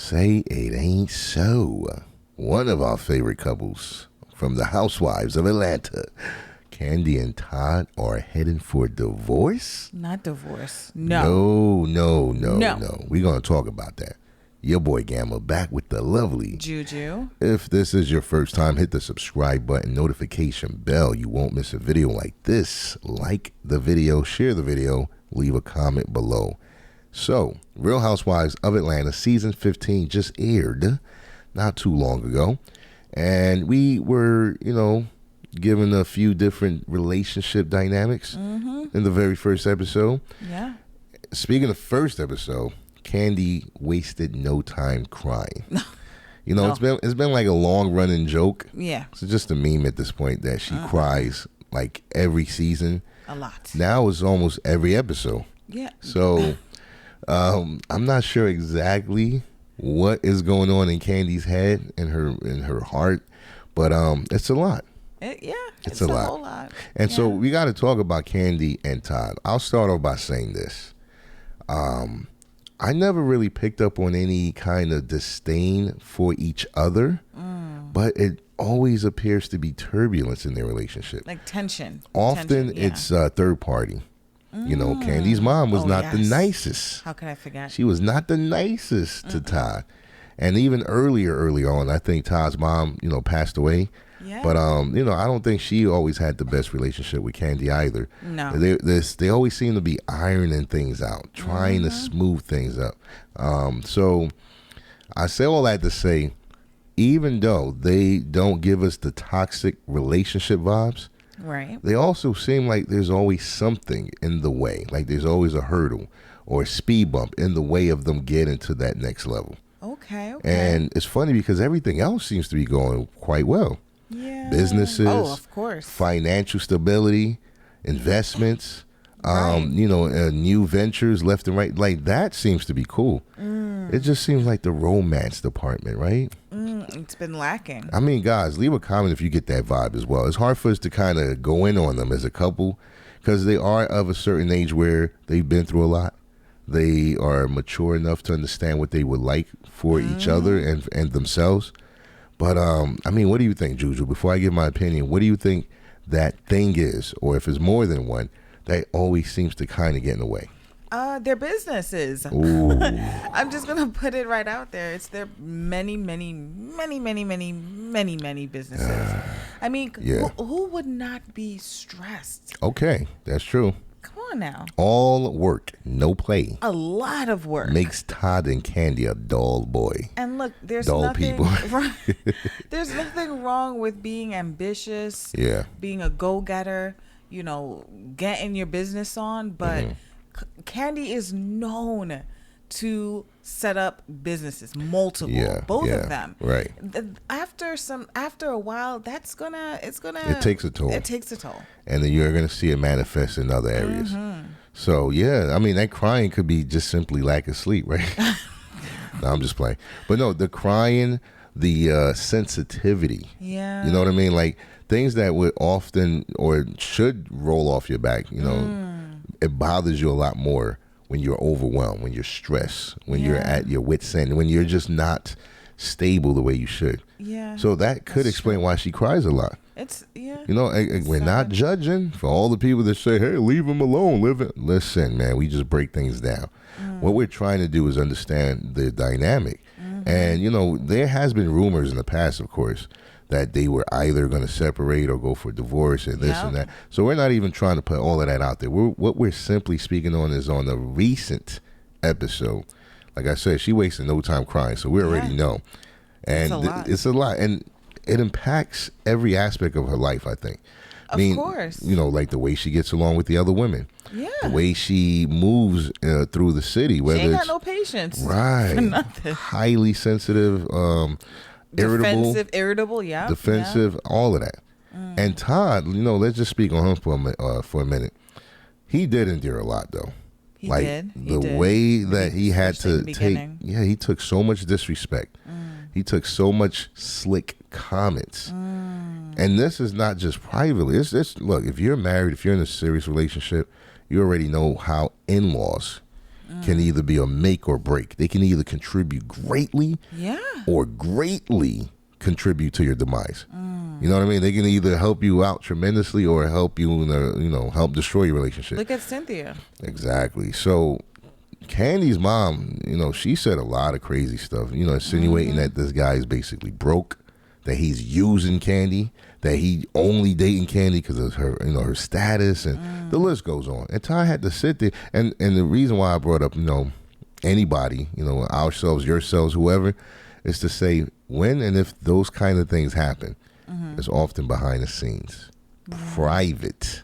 Say it ain't so. One of our favorite couples from the Housewives of Atlanta, Kandi and Todd, are heading for divorce? Not divorce. No. No. We're going to talk about that. Your boy Gamma back with the lovely Juju. If this is your first time, hit the subscribe button, notification bell. You won't miss a video like this. Like the video, share the video, leave a comment below. So, Real Housewives of Atlanta season 15 just aired not too long ago. And we were, given a few different relationship dynamics in the very first episode. Yeah. Speaking of first episode, Kandi wasted no time crying. No. It's been like a long running joke. Yeah. It's just a meme at this point that she cries like every season. A lot. Now it's almost every episode. Yeah. So I'm not sure exactly what is going on in Kandi's head and her heart, but it's a lot. It's a whole lot. And so we got to talk about Kandi and Todd. I'll start off by saying this. I never really picked up on any kind of disdain for each other, but it always appears to be turbulence in their relationship. Like tension. Often it's third party. Kandi's mom was not the nicest. How could I forget? She was not the nicest to Todd. And even earlier on, I think Todd's mom, passed away. Yeah. But, I don't think she always had the best relationship with Kandi either. No. They always seem to be ironing things out, trying to smooth things up. So I say all that to say, even though they don't give us the toxic relationship vibes, right, they also seem like there's always something in the way. Like there's always a hurdle or a speed bump in the way of them getting to that next level. Okay. And it's funny because everything else seems to be going quite well. Yeah. Businesses, of course, financial stability, investments, new ventures left and right. Like that seems to be cool. It just seems like the romance department, right? It's been lacking. I mean, guys, leave a comment if you get that vibe as well. It's hard for us to kind of go in on them as a couple because they are of a certain age where they've been through a lot. They are mature enough to understand what they would like for each other and themselves. But, what do you think, Juju? Before I give my opinion, what do you think that thing is, or if it's more than one, that always seems to kind of get in the way? Their businesses. Ooh. I'm just going to put it right out there. It's their many businesses. I mean, who would not be stressed? Okay, that's true. Come on now. All work, no play. A lot of work. Makes Todd and Kandi a dull boy. And look, there's dull nothing people. There's nothing wrong with being ambitious, being a go-getter, getting your business on, but Kandi is known to set up businesses, multiple, both of them. Right. After a while, it takes a toll. It takes a toll. And then you're going to see it manifest in other areas. So, that crying could be just simply lack of sleep, right? No, I'm just playing. But no, the crying, the sensitivity. Yeah. You know what I mean? Like things that would often or should roll off your back, it bothers you a lot more when you're overwhelmed, when you're stressed, when you're at your wit's end, when you're just not stable the way you should. Yeah. So that could explain why she cries a lot. We're not judging for all the people that say, hey, leave him alone. Listen, man, we just break things down. What we're trying to do is understand the dynamic. And, there has been rumors in the past, of course, that they were either going to separate or go for divorce and this and that. So we're not even trying to put all of that out there. What we're simply speaking on is on the recent episode. Like I said, she wasted no time crying, so we already know. And it's a lot. And it impacts every aspect of her life, I think. Of course. Like the way she gets along with the other women. Yeah. The way she moves through the city. Whether she ain't got no patience. Right. For nothing. Highly sensitive, irritable. Defensive, all of that. And Todd, let's just speak on him for a minute. He did endure a lot, though. He did. The way that he had to take, he took so much disrespect. He took so much slick comments. And this is not just privately. Look, if you're married, if you're in a serious relationship, you already know how in-laws can either be a make or break. They can either contribute greatly or greatly contribute to your demise. You know what I mean? They can either help you out tremendously or help you, help destroy your relationship. Look at Cynthia. Exactly. So Kandi's mom, she said a lot of crazy stuff, insinuating that this guy is basically broke, that he's using Kandi, that he only dating Kandi because of her, her status, and the list goes on. And Todd had to sit there, and the reason why I brought up, anybody, ourselves, yourselves, whoever, is to say when and if those kind of things happen, it's often behind the scenes, private,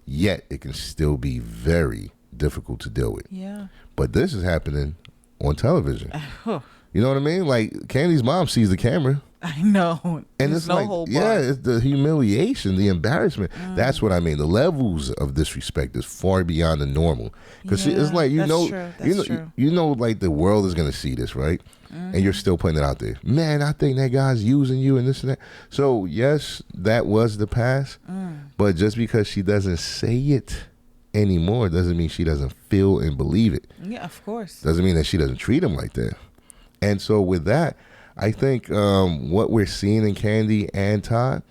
yet it can still be very difficult to deal with. Yeah. But this is happening on television. You know what I mean? Like, Kandi's mom sees the camera. I know. And it's no like, it's the humiliation, the embarrassment. That's what I mean. The levels of disrespect is far beyond the normal. Because it's like, you know, like the world is going to see this, right? And you're still putting it out there. Man, I think that guy's using you and this and that. So, yes, that was the past. But just because she doesn't say it anymore doesn't mean she doesn't feel and believe it. Yeah, of course. Doesn't mean that she doesn't treat him like that. And so with that, I think what we're seeing in Kandi and Todd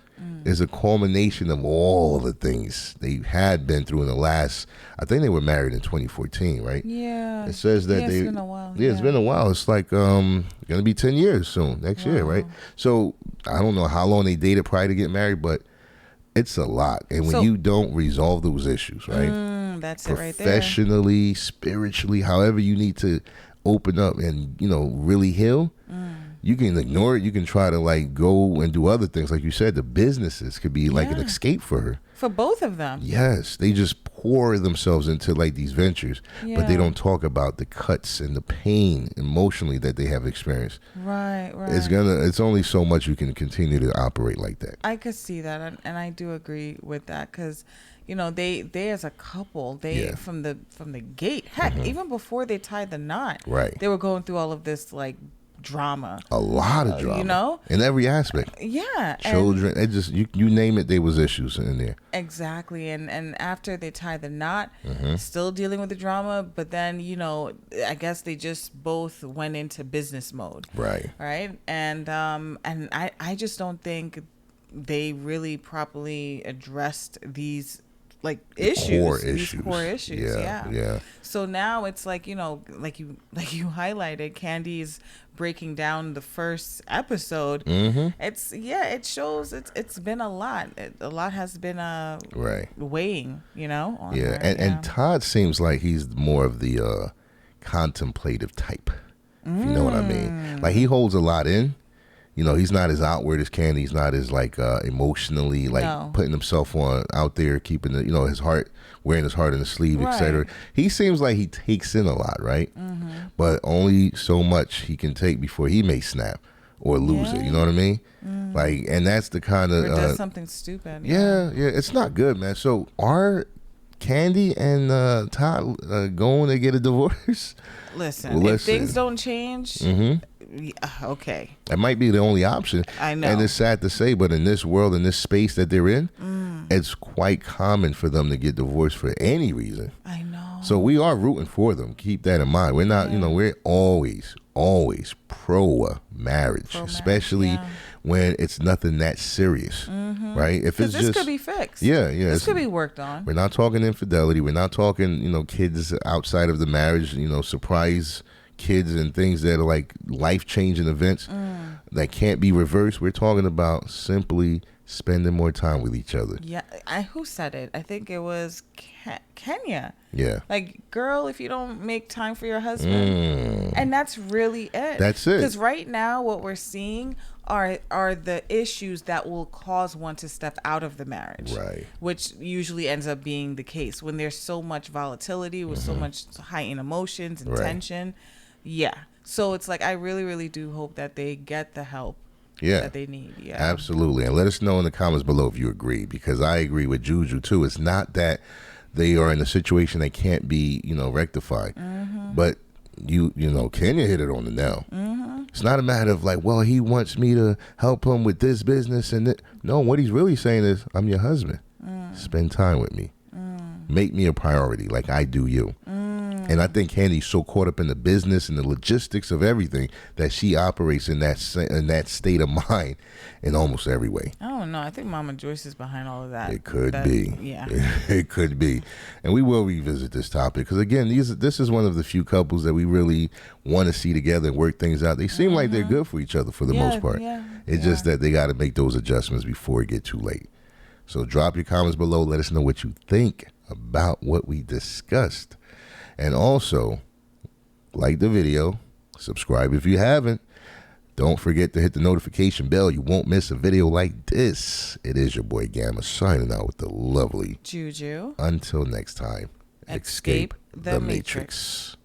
is a culmination of all the things they had been through in the last, I think they were married in 2014, right? Yeah. It says that it's been a while. Yeah, it's been a while. It's like going to be 10 years soon, next year, right? So I don't know how long they dated prior to getting married, but it's a lot. And when you don't resolve those issues, right? That's it right there. Professionally, spiritually, however you need to open up and, really heal. You can ignore it. You can try to like go and do other things. Like you said, the businesses could be like an escape for her. For both of them. Yes. They just pour themselves into like these ventures, but they don't talk about the cuts and the pain emotionally that they have experienced. Right. It's only so much you can continue to operate like that. I could see that. And I do agree with that because, they as a couple, from the gate, heck, even before they tied the knot, they were going through all of this like drama, a lot of drama, in every aspect. Children, it just you name it, there was issues in there. Exactly. And after they tied the knot, still dealing with the drama, but then I guess they just both went into business mode, right? And I just don't think they really properly addressed these like these core issues. Yeah. So now it's like, like you highlighted, Kandi's breaking down the first episode. It shows it's been a lot. A lot has been weighing, on her. And Todd seems like he's more of the contemplative type. If you know what I mean. Like he holds a lot in. He's not as outward as Kandi. He's not as like emotionally like putting himself out there, keeping his heart, wearing his heart in the sleeve, etc. He seems like he takes in a lot, right? But only so much he can take before he may snap or lose it. You know what I mean? Like, and that's the kind of does something stupid. Yeah, it's not good, man. So are Kandi and Todd going to get a divorce? Listen, if things don't change, okay. That might be the only option. I know. And it's sad to say, but in this world, in this space that they're in, it's quite common for them to get divorced for any reason. I know. So we are rooting for them. Keep that in mind. We're not, we're always pro marriage, especially when it's nothing that serious, right? If it's this just, could be fixed. Yeah. This could be worked on. We're not talking infidelity. We're not talking, kids outside of the marriage, surprise kids and things that are like life-changing events that can't be reversed. We're talking about simply spending more time with each other. Yeah. Who said it? I think it was Kenya. Yeah. Like, girl, if you don't make time for your husband. And that's really it. That's it. Because right now what we're seeing are the issues that will cause one to step out of the marriage. Right. Which usually ends up being the case when there's so much volatility with so much heightened emotions and tension. Yeah. So it's like I really, really do hope that they get the help that they need. Yeah. Absolutely. And let us know in the comments below if you agree, because I agree with Juju too. It's not that they are in a situation that can't be, rectified. But Kenya hit it on the nail. It's not a matter of like, well, he wants me to help him with this business and that. No, what he's really saying is, I'm your husband. Spend time with me. Make me a priority like I do you. And I think Kandi's so caught up in the business and the logistics of everything that she operates in that state of mind in almost every way. I don't know. I think Mama Joyce is behind all of that. It could be. Yeah. It could be. And we will revisit this topic because, again, this is one of the few couples that we really want to see together and work things out. They seem like they're good for each other for the most part. It's just that they got to make those adjustments before it get too late. So drop your comments below. Let us know what you think about what we discussed. And also, like the video, subscribe if you haven't. Don't forget to hit the notification bell. You won't miss a video like this. It is your boy Gamma signing out with the lovely Juju. Until next time, escape the Matrix.